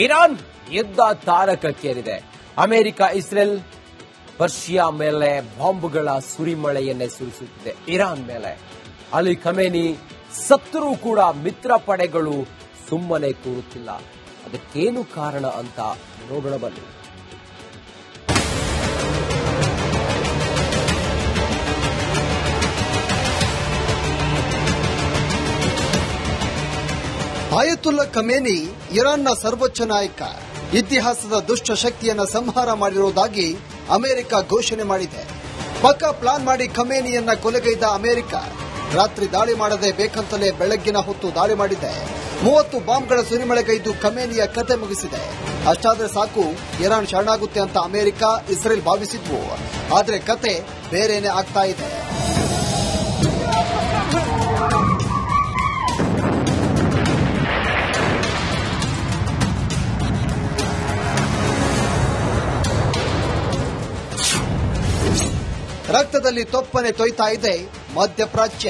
Iran ಯುದ್ಧ ತಾರಕಕ್ಕೇರಿದೆ. America Israel Persia ಮೇಲೆ ಬಾಂಬ್ಗಳ ಸುರಿಮಳೆಯನ್ನೇ ಸುರಿಸುತ್ತಿದೆ. Iran ಮೇಲೆ ಅಲಿ ಖಮೇನಿ ಸತ್ತರೂ ಕೂಡ ಮಿತ್ರ ಪಡೆಗಳು ಸುಮ್ಮನೆ ಕೂರುತ್ತಿಲ್ಲ. ಅದಕ್ಕೇನು ಕಾರಣ ಅಂತ ನೋಡೋಣ ಬನ್ನಿ. ಆಯತುಲ್ಲಾ ಖಮೇನಿ ಇರಾನ್ನ ಸರ್ವೋಚ್ಚ ನಾಯಕ. ಇತಿಹಾಸದ ದುಷ್ಟ ಶಕ್ತಿಯನ್ನ ಸಂಹಾರ ಮಾಡಿರುವುದಾಗಿ ಅಮೆರಿಕ ಘೋಷಣೆ ಮಾಡಿದೆ. ಪಕ್ಕಾ ಪ್ಲಾನ್ ಮಾಡಿ ಖಮೇನಿಯನ್ನ ಕೊಲೆಗೈದ ಅಮೆರಿಕ ರಾತ್ರಿ ದಾಳಿ ಮಾಡದೆ ಬೇಕಂತಲೇ ಬೆಳಗ್ಗಿನ ಹೊತ್ತು ದಾಳಿ ಮಾಡಿದೆ. 30 ಬಾಂಬ್ಗಳ ಸುರಿಮಳೆಗೈದು ಖಮೇನಿಯ ಕತೆ ಮುಗಿಸಿದೆ. ಅಷ್ಟಾದ್ರೆ ಸಾಕು, ಇರಾನ್ ಶರಣಾಗುತ್ತೆ ಅಂತ ಅಮೆರಿಕ ಇಸ್ರೇಲ್ ಭಾವಿಸಿದ್ವು. ಆದ್ರೆ ಕತೆ ಬೇರೇನೆ ಆಗ್ತಾ ಇದೆ. ರಕ್ತದಲ್ಲಿ ತೊಪ್ಪನೆ ತೊಯ್ತಾ ಇದೆ ಮಧ್ಯಪ್ರಾಚ್ಯ.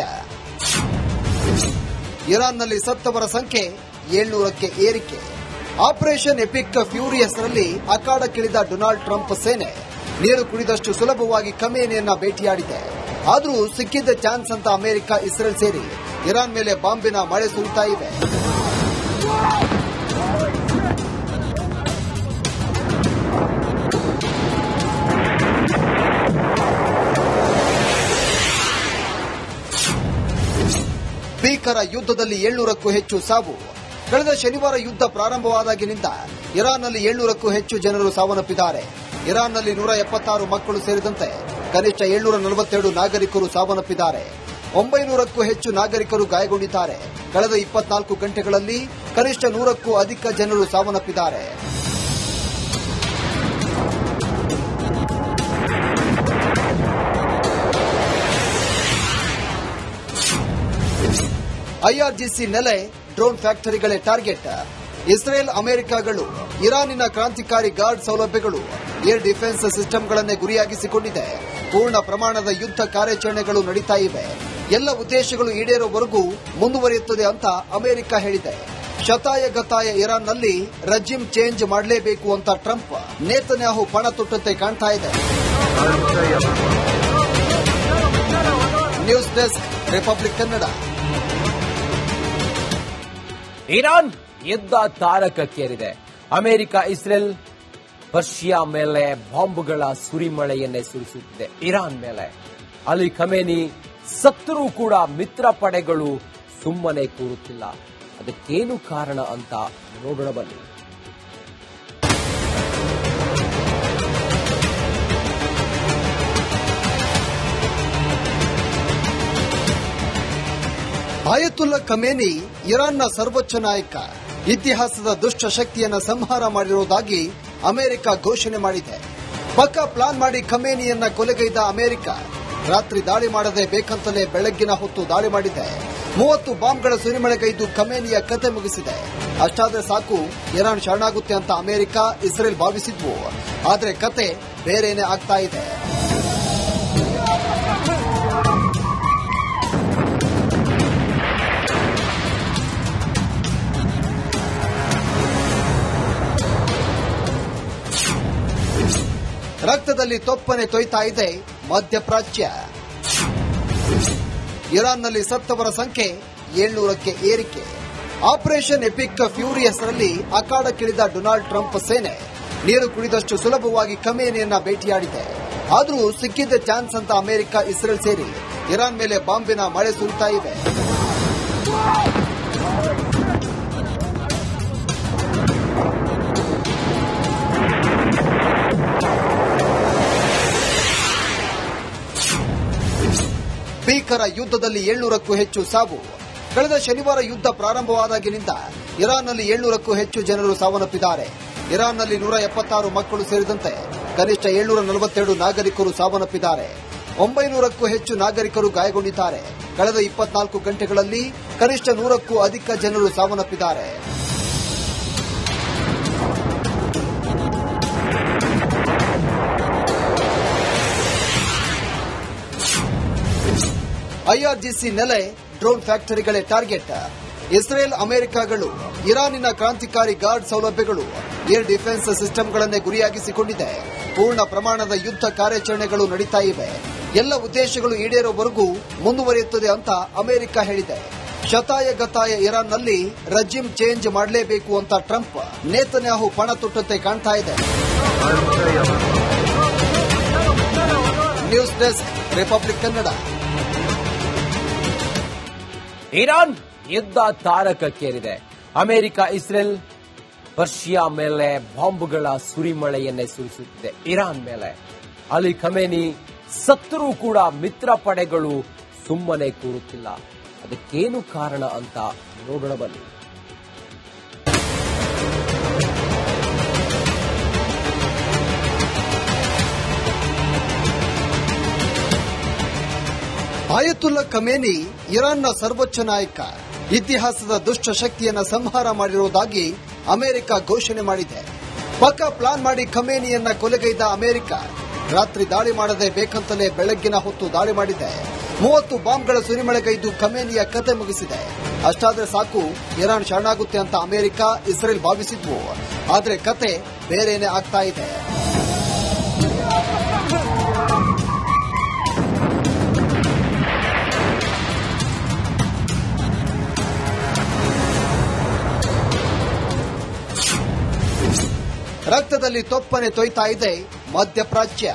ಇರಾನ್ನಲ್ಲಿ ಸತ್ತವರ ಸಂಖ್ಯೆ 700ಕ್ಕೆ ಏರಿಕೆ. ಆಪರೇಷನ್ ಎಪಿಕ್ ಫ್ಯೂರಿಯಸ್ ನಲ್ಲಿ ಅಖಾಡಕ್ಕಿಳಿದ ಡೊನಾಲ್ಡ್ ಟ್ರಂಪ್ ಸೇನೆ ನೀರು ಕುಡಿದಷ್ಟು ಸುಲಭವಾಗಿ ಖಮೇನಿಯನ್ನ ಭೇಟಿಯಾಡಿದೆ. ಆದರೂ ಸಿಕ್ಕಿದ್ದ ಚಾನ್ಸ್ ಅಂತ ಅಮೆರಿಕ ಇಸ್ರೇಲ್ ಸೇರಿ ಇರಾನ್ ಮೇಲೆ ಬಾಂಬಿನ ಮಳೆ ಸುರಿತಾ ಇವೆ. ಭೀಕರ ಯುದ್ಧದಲ್ಲಿ 700ಕ್ಕೂ ಹೆಚ್ಚು ಸಾವು. ಕಳೆದ ಶನಿವಾರ ಯುದ್ಧ ಪ್ರಾರಂಭವಾದಾಗಿನಿಂದ ಇರಾನ್ನಲ್ಲಿ 700ಕ್ಕೂ ಹೆಚ್ಚು ಜನರು ಸಾವನ್ನಪ್ಪಿದ್ದಾರೆ. ಇರಾನ್ನಲ್ಲಿ 176 ಮಕ್ಕಳು ಸೇರಿದಂತೆ ಕನಿಷ್ಠ 742 ನಾಗರಿಕರು ಸಾವನ್ನಪ್ಪಿದ್ದಾರೆ. 900ಕ್ಕೂ ಹೆಚ್ಚು ನಾಗರಿಕರು ಗಾಯಗೊಂಡಿದ್ದಾರೆ. ಕಳೆದ 24 ಗಂಟೆಗಳಲ್ಲಿ ಕನಿಷ್ಠ 100ಕ್ಕೂ ಅಧಿಕ ಜನರು ಸಾವನ್ನಪ್ಪಿದ್ದಾರೆ. ಐಆರ್ಜಿಸಿ ನೆಲೆ ಡ್ರೋನ್ ಫ್ಯಾಕ್ಟರಿಗಳೇ ಟಾರ್ಗೆಟ್. ಇಸ್ರೇಲ್ ಅಮೆರಿಕಗಳು ಇರಾನಿನ ಕ್ರಾಂತಿಕಾರಿ ಗಾರ್ಡ್ ಸೌಲಭ್ಯಗಳು, ಏರ್ ಡಿಫೆನ್ಸ್ ಸಿಸ್ಟಂಗಳನ್ನೇ ಗುರಿಯಾಗಿಸಿಕೊಂಡಿದೆ. ಪೂರ್ಣ ಪ್ರಮಾಣದ ಯುದ್ಧ ಕಾರ್ಯಾಚರಣೆಗಳು ನಡೀತಾ ಇವೆ. ಎಲ್ಲ ಉದ್ದೇಶಗಳು ಈಡೇರುವವರೆಗೂ ಮುಂದುವರಿಯುತ್ತದೆ ಅಂತ ಅಮೆರಿಕ ಹೇಳಿದೆ. ಶತಾಯಗತಾಯ ಇರಾನ್ನಲ್ಲಿ ರೆಜಿಮ್ ಚೇಂಜ್ ಮಾಡಲೇಬೇಕು ಅಂತ ಟ್ರಂಪ್ ನೇತನ್ಯಾಹು ಪಣ ತೊಟ್ಟಂತೆ ಕಾಣ್ತಾ ಇದೆ. News desk, republic Kannada. Iran ಯುದ್ಧ ತಾರಕಕ್ಕೇರಿದೆ. ಅಮೆರಿಕ ಇಸ್ರೇಲ್ ಪರ್ಷಿಯಾ ಮೇಲೆ ಬಾಂಬ್ಗಳ ಸುರಿಮಳೆಯನ್ನೇ ಸುರಿಸುತ್ತಿದೆ. ಇರಾನ್ ಮೇಲೆ ಅಲಿ ಖಮೇನಿ ಸತ್ತರೂ ಕೂಡ ಮಿತ್ರ ಪಡೆಗಳು ಸುಮ್ಮನೆ ಕೂರುತ್ತಿಲ್ಲ. ಅದಕ್ಕೇನು ಕಾರಣ ಅಂತ ನೋಡೋಣ ಬನ್ನಿ. ಆಯತುಲ್ಲಾ ಖಮೇನಿ ಇರಾನ್ನ ಸರ್ವೋಚ್ಚ ನಾಯಕ. ಇತಿಹಾಸದ ದುಷ್ಟ ಶಕ್ತಿಯನ್ನ ಸಂಹಾರ ಮಾಡಿರುವುದಾಗಿ ಅಮೆರಿಕ ಘೋಷಣೆ ಮಾಡಿದೆ. ಪಕ್ಕಾ ಪ್ಲಾನ್ ಮಾಡಿ ಖಮೇನಿಯನ್ನ ಕೊಲೆಗೈದ ಅಮೆರಿಕ ರಾತ್ರಿ ದಾಳಿ ಮಾಡದೆ ಬೇಕಂತಲೇ ಬೆಳಗ್ಗಿನ ಹೊತ್ತು ದಾಳಿ ಮಾಡಿದೆ. 30 ಬಾಂಬ್ಗಳ ಸುರಿಮಳೆಗೈದು ಖಮೇನಿಯ ಕತೆ ಮುಗಿಸಿದೆ. ಅಷ್ಟಾದ್ರೆ ಸಾಕು, ಇರಾನ್ ಶರಣಾಗುತ್ತೆ ಅಂತ ಅಮೆರಿಕ ಇಸ್ರೇಲ್ ಭಾವಿಸಿದ್ವು. ಆದ್ರೆ ಕತೆ ಬೇರೇನೆ ಆಗ್ತಾ ಇದೆ. ರಕ್ತದಲ್ಲಿ ತೊಪ್ಪನೆ ತೊಯ್ತಾ ಇದೆ ಮಧ್ಯಪ್ರಾಚ್ಯ. ಇರಾನ್ನಲ್ಲಿ ಸತ್ತವರ ಸಂಖ್ಯೆ 700ಕ್ಕೆ ಏರಿಕೆ. ಆಪರೇಷನ್ ಎಪಿಕ್ ಫ್ಯೂರಿಯಸ್ ನಲ್ಲಿ ಅಖಾಡಕ್ಕಿಳಿದ ಡೊನಾಲ್ಡ್ ಟ್ರಂಪ್ ಸೇನೆ ನೀರು ಕುಡಿದಷ್ಟು ಸುಲಭವಾಗಿ ಖಮೇನಿಯನ್ನ ಭೇಟಿಯಾಡಿದೆ. ಆದರೂ ಸಿಕ್ಕಿದ್ದ ಚಾನ್ಸ್ ಅಂತ ಅಮೆರಿಕ ಇಸ್ರೇಲ್ ಸೇರಿ ಇರಾನ್ ಮೇಲೆ ಬಾಂಬಿನ ಮಳೆ ಸುರಿತಾ ಇವೆ. ಭೀಕರ ಯುದ್ಧದಲ್ಲಿ 700ಕ್ಕೂ ಹೆಚ್ಚು ಸಾವು. ಕಳೆದ ಶನಿವಾರ ಯುದ್ಧ ಪ್ರಾರಂಭವಾದಾಗಿನಿಂದ ಇರಾನ್ನಲ್ಲಿ 700ಕ್ಕೂ ಹೆಚ್ಚು ಜನರು ಸಾವನ್ನಪ್ಪಿದ್ದಾರೆ. ಇರಾನ್ನಲ್ಲಿ 176 ಮಕ್ಕಳು ಸೇರಿದಂತೆ ಕನಿಷ್ಠ 742 ನಾಗರಿಕರು ಸಾವನ್ನಪ್ಪಿದ್ದಾರೆ. 900ಕ್ಕೂ ಹೆಚ್ಚು ನಾಗರಿಕರು ಗಾಯಗೊಂಡಿದ್ದಾರೆ. ಕಳೆದ 24 ಗಂಟೆಗಳಲ್ಲಿ ಕನಿಷ್ಠ 100ಕ್ಕೂ ಅಧಿಕ ಜನರು ಸಾವನ್ನಪ್ಪಿದ್ದಾರೆ. ಐಆರ್ಜಿಸಿ ನೆಲೆ ಡ್ರೋನ್ ಫ್ಯಾಕ್ಟರಿಗಳೇ ಟಾರ್ಗೆಟ್. ಇಸ್ರೇಲ್ ಅಮೆರಿಕಗಳು ಇರಾನಿನ ಕ್ರಾಂತಿಕಾರಿ ಗಾರ್ಡ್ ಸೌಲಭ್ಯಗಳು ಏರ್ ಡಿಫೆನ್ಸ್ ಸಿಸ್ಟಂಗಳನ್ನೇ ಗುರಿಯಾಗಿಸಿಕೊಂಡಿದೆ. ಪೂರ್ಣ ಪ್ರಮಾಣದ ಯುದ್ಧ ಕಾರ್ಯಾಚರಣೆಗಳು ನಡೀತಾ ಇವೆ. ಎಲ್ಲ ಉದ್ದೇಶಗಳು ಈಡೇರುವವರೆಗೂ ಮುಂದುವರಿಯುತ್ತದೆ ಅಂತ ಅಮೆರಿಕ ಹೇಳಿದೆ. ಶತಾಯಗತಾಯ ಇರಾನ್ನಲ್ಲಿ ರೆಜಿಮ್ ಚೇಂಜ್ ಮಾಡಲೇಬೇಕು ಅಂತ ಟ್ರಂಪ್ ನೇತನ್ಯಾಹು ಪಣ ತೊಟ್ಟಂತೆ ಕಾಣ್ತಾ ಇದೆ. News desk, republic Kannada. Iran ಯುದ್ಧ ತಾರಕಕ್ಕೇರಿದೆ. ಅಮೆರಿಕ ಇಸ್ರೇಲ್ ಪರ್ಷಿಯಾ ಮೇಲೆ ಬಾಂಬ್ಗಳ ಸುರಿಮಳೆಯನ್ನೇ ಸುರಿಸುತ್ತಿದೆ. ಇರಾನ್ ಮೇಲೆ ಅಲಿ ಖಮೇನಿ ಸತ್ತರೂ ಕೂಡ ಮಿತ್ರ ಪಡೆಗಳು ಸುಮ್ಮನೆ ಕೂರುತ್ತಿಲ್ಲ. ಅದಕ್ಕೇನು ಕಾರಣ ಅಂತ ನೋಡೋಣ ಬನ್ನಿ. ಆಯತುಲ್ಲಾ ಖಮೇನಿ ಇರಾನ್ನ ಸರ್ವೋಚ್ಚ ನಾಯಕ. ಇತಿಹಾಸದ ದುಷ್ಟ ಶಕ್ತಿಯನ್ನ ಸಂಹಾರ ಮಾಡಿರುವುದಾಗಿ ಅಮೆರಿಕ ಘೋಷಣೆ ಮಾಡಿದೆ. ಪಕ್ಕಾ ಪ್ಲಾನ್ ಮಾಡಿ ಖಮೇನಿಯನ್ನ ಕೊಲೆಗೈದ ಅಮೆರಿಕ ರಾತ್ರಿ ದಾಳಿ ಮಾಡದೆ ಬೇಕಂತಲೇ ಬೆಳಗ್ಗಿನ ಹೊತ್ತು ದಾಳಿ ಮಾಡಿದೆ. 30 ಬಾಂಬ್ಗಳ ಸುರಿಮಳೆಗೈದು ಖಮೇನಿಯ ಕತೆ ಮುಗಿಸಿದೆ. ಅಷ್ಟಾದ್ರೆ ಸಾಕು, ಇರಾನ್ ಶರಣಾಗುತ್ತೆ ಅಂತ ಅಮೆರಿಕ, ಇಸ್ರೇಲ್ ಭಾವಿಸಿದ್ವು. ಆದ್ರೆ ಕತೆ ಬೇರೇನೆ ಆಗ್ತಾ ಇದೆ. ರಕ್ತದಲ್ಲಿ ತೊಪ್ಪನೆ ತೊಯ್ತಾ ಇದೆ ಮಧ್ಯಪ್ರಾಚ್ಯ.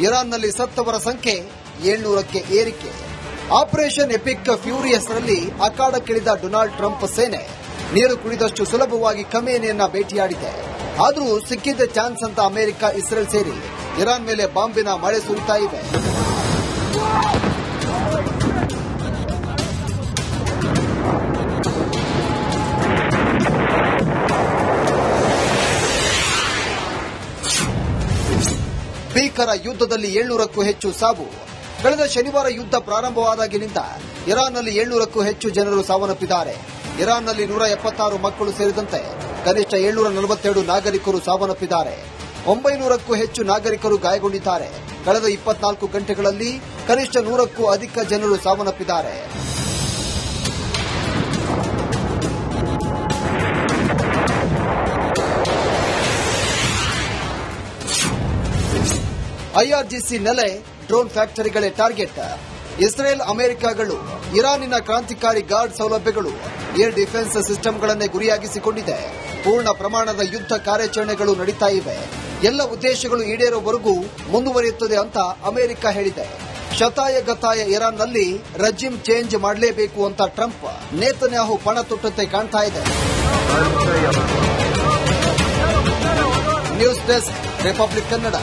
ಇರಾನ್ನಲ್ಲಿ ಸತ್ತವರ ಸಂಖ್ಯೆ 700ಕ್ಕೆ ಏರಿಕೆ. ಆಪರೇಷನ್ ಎಪಿಕ್ ಫ್ಯೂರಿ ಹೆಸರಲ್ಲಿ ಅಖಾಡಕ್ಕಿಳಿದ ಡೊನಾಲ್ಡ್ ಟ್ರಂಪ್ ಸೇನೆ ನೀರು ಕುಡಿದಷ್ಟು ಸುಲಭವಾಗಿ ಖಮೇನಿಯನ್ನ ಭೇಟಿಯಾಡಿದೆ. ಆದರೂ ಸಿಕ್ಕಿದ್ದ ಚಾನ್ಸ್ ಅಂತ ಅಮೆರಿಕ, ಇಸ್ರೇಲ್ ಸೇರಿ ಇರಾನ್ ಮೇಲೆ ಬಾಂಬಿನ ಮಳೆ ಸುರಿತಾ ಇವೆ. ಭೀಕರ ಯುದ್ಧದಲ್ಲಿ 700ಕ್ಕೂ ಹೆಚ್ಚು ಸಾವು. ಕಳೆದ ಶನಿವಾರ ಯುದ್ಧ ಪ್ರಾರಂಭವಾದಾಗಿನಿಂದ ಇರಾನ್ನಲ್ಲಿ 700ಕ್ಕೂ ಹೆಚ್ಚು ಜನರು ಸಾವನ್ನಪ್ಪಿದ್ದಾರೆ. ಇರಾನ್ನಲ್ಲಿ 176 ಮಕ್ಕಳು ಸೇರಿದಂತೆ ಕನಿಷ್ಠ 742 ನಾಗರಿಕರು ಸಾವನ್ನಪ್ಪಿದ್ದಾರೆ. 900ಕ್ಕೂ ಹೆಚ್ಚು ನಾಗರಿಕರು ಗಾಯಗೊಂಡಿದ್ದಾರೆ. ಕಳೆದ 24 ಗಂಟೆಗಳಲ್ಲಿ ಕನಿಷ್ಠ 100ಕ್ಕೂ ಅಧಿಕ ಜನರು ಸಾವನ್ನಪ್ಪಿದ್ದಾರೆ. ಐಆರ್ಜಿಸಿ ನೆಲೆ, ಡ್ರೋನ್ ಫ್ಯಾಕ್ಟರಿಗಳೇ ಟಾರ್ಗೆಟ್. ಇಸ್ರೇಲ್ ಅಮೆರಿಕಗಳು ಇರಾನಿನ ಕ್ರಾಂತಿಕಾರಿ ಗಾರ್ಡ್ ಸೌಲಭ್ಯಗಳು ಏರ್ ಡಿಫೆನ್ಸ್ ಸಿಸ್ಟಂಗಳನ್ನೇ ಗುರಿಯಾಗಿಸಿಕೊಂಡಿದೆ. ಪೂರ್ಣ ಪ್ರಮಾಣದ ಯುದ್ಧ ಕಾರ್ಯಾಚರಣೆಗಳು ನಡೀತಾ ಇವೆ. ಎಲ್ಲ ಉದ್ದೇಶಗಳು ಈಡೇರುವವರೆಗೂ ಮುಂದುವರಿಯುತ್ತದೆ ಅಂತ ಅಮೆರಿಕ ಹೇಳಿದೆ. ಶತಾಯಗತಾಯ ಇರಾನ್ನಲ್ಲಿ ರೆಜಿಮ್ ಚೇಂಜ್ ಮಾಡಲೇಬೇಕು ಅಂತ ಟ್ರಂಪ್ ನೇತನ್ಯಾಹು ಪಣ ತೊಟ್ಟಂತೆ ಕಾಣ್ತಾ ಇದೆ. News desk, republic Kannada.